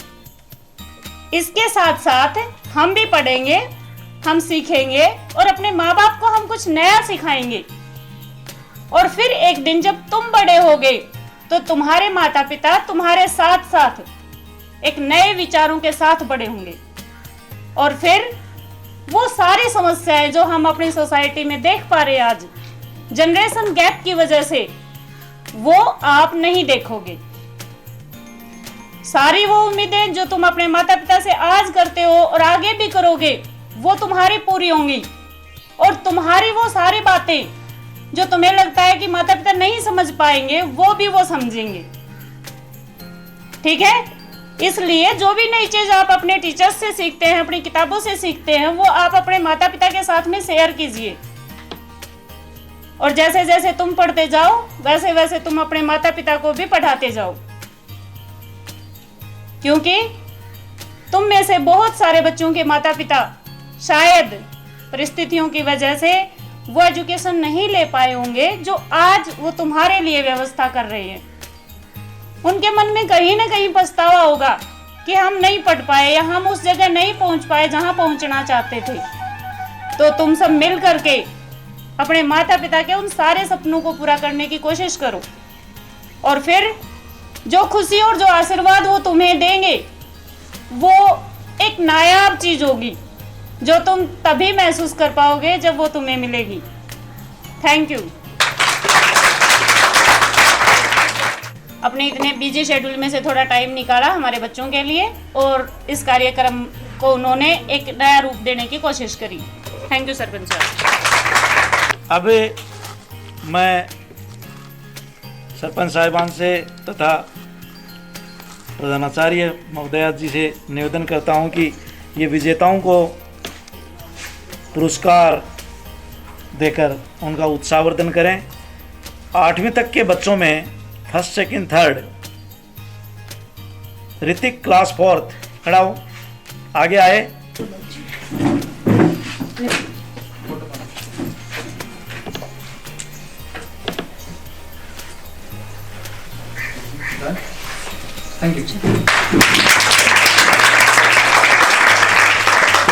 इसके साथ साथ हम भी पढ़ेंगे, हम सीखेंगे और अपने माँ बाप को हम कुछ नया सिखाएंगे। और फिर एक दिन जब तुम बड़े होगे तो तुम्हारे माता पिता तुम्हारे साथ साथ एक नए विचारों के साथ बड़े होंगे और फिर वो सारी समस्याएं जो हम अपनी सोसाइटी में देख पा रहे हैं आज जनरेशन गैप की वजह से, वो आप नहीं देखोगे। सारी वो उम्मीदें जो तुम अपने माता पिता से आज करते हो और आगे भी करोगे, वो तुम्हारी पूरी होंगी और तुम्हारी वो सारी बातें जो तुम्हें लगता है कि माता पिता नहीं समझ पाएंगे, वो भी वो समझेंगे। ठीक है? इसलिए जो भी नई चीज आप अपने टीचर्स से सीखते हैं, अपनी किताबों से सीखते हैं, वो आप अपने माता पिता के साथ में शेयर कीजिए। और जैसे जैसे तुम पढ़ते जाओ वैसे वैसे तुम अपने माता पिता को भी पढ़ाते जाओ, क्योंकि तुम में से बहुत सारे बच्चों के माता पिता शायद परिस्थितियों की वजह से वो एजुकेशन नहीं ले पाए होंगे जो आज वो तुम्हारे लिए व्यवस्था कर रहे हैं। उनके मन में कहीं ना कहीं पछतावा होगा कि हम नहीं पढ़ पाए या हम उस जगह नहीं पहुंच पाए जहां पहुंचना चाहते थे। तो तुम सब मिल करके अपने माता पिता के उन सारे सपनों को पूरा करने की कोशिश करो और फिर जो खुशी और जो आशीर्वाद वो तुम्हें देंगे वो एक नायाब चीज होगी जो तुम तभी महसूस कर पाओगे जब वो तुम्हें मिलेगी। Thank you. अपने इतने बिजी शेड्यूल में से थोड़ा टाइम निकाला हमारे बच्चों के लिए और इस कार्यक्रम को उन्होंने एक नया रूप देने की कोशिश करी। थैंक यू सरपंच साहब। अब मैं सरपंच साहिबान से तथा प्रधानाचार्य महोदया जी से निवेदन करता हूं कि ये विजेताओं को पुरस्कार देकर उनका उत्साहवर्धन करें। 8वीं तक के बच्चों में first, second, third Hrithik class 4th खड़ा हो, आगे आए। Thank you.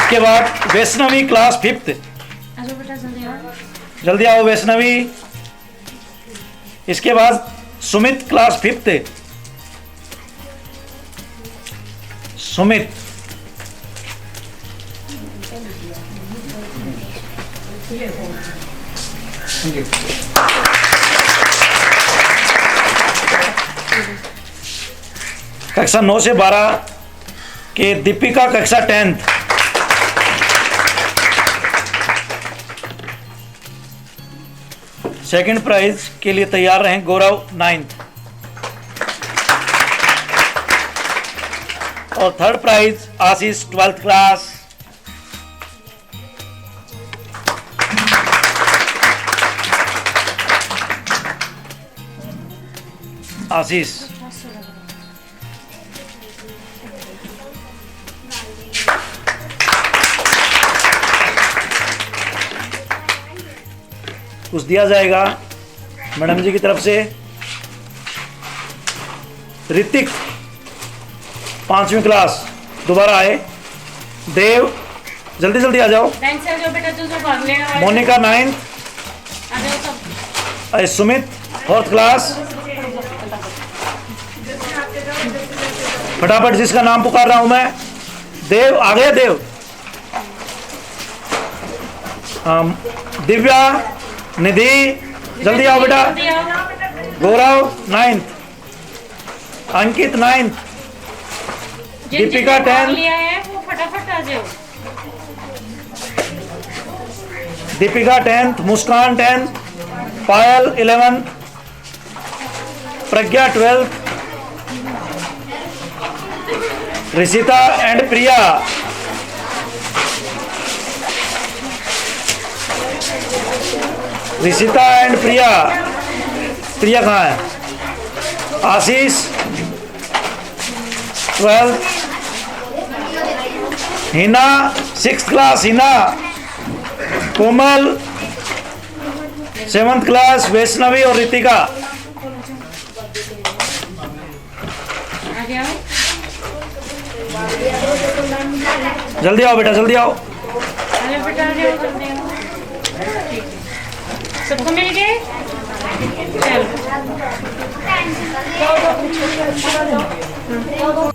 इसके बाद वैष्णवी क्लास 5th, जल्दी आओ वैष्णवी। इसके बाद सुमित क्लास 5th, सुमित। कक्षा 9 से 12 के दीपिका कक्षा 10th, सेकंड प्राइज के लिए तैयार रहें। गौरव 9th और थर्ड प्राइज आशीष 12th क्लास। आशीष कुछ दिया जाएगा मैडम जी की तरफ से। ऋतिक 5वीं क्लास दोबारा आए। देव जल्दी जल्दी आ जाओ। बैंक से आ जाओ बेटा, जो भाग लेगा। मोनिका 9th, आ जाओ सब। Sumit 4th class. फटाफट जिसका नाम पुकार रहा हूं मैं। देव आ गया, देव। दिव्या, निधि, जल्दी आओ बेटा। गौरव 9th, अंकित 9th, दीपिका 10th, लिया है वो फटाफट आ जाओ। Deepika 10th, Muskan 10th, Payal 11th, Pragya 12th, Rishita and Priya. Rishita and Priya. Priya कहाँ है? Ashish 12th, Heena 6th class, Heena. Komal 7th class, Vaishnavi और रितिका। जल्दी आओ बेटा, जल्दी आओ। अरे बेटा आ जाओ, जल्दी आओ। सबको मिल गए? चलो।